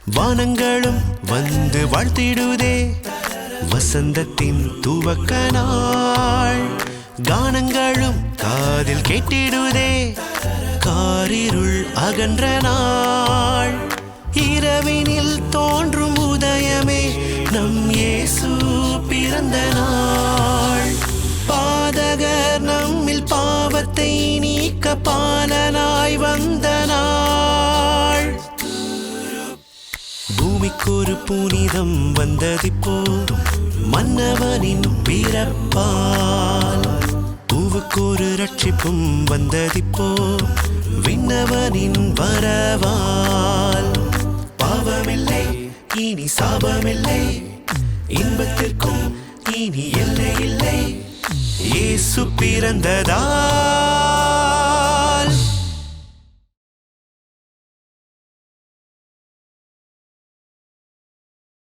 வானங்களும் வந்து வாழ்த்திடுதே, வசந்தத்தின் துவக்க நாள். கானங்களும் காதில் கேட்டிடுதே, காரிருள் அகன்ற நாள். இரவினில் தோன்றும் உதயமே நம் இயேசு பிறந்த நாள். பாதகர் நம்மில் பாவத்தை நீக்க பாலனாய் வந்த நாள். பூமிக்கொரு புனிதம் வந்ததிப்போ, மன்னவனின் பிறப்பால். பூவுக்கொரு ரட்சிப்பும் வந்ததிப்போ, விண்ணவனின் வரவால். பாவமில்லை இனி சாபமில்லை, இன்பத்திற்கும் இனி எல்லை இல்லை, இயேசு பிறந்ததால்.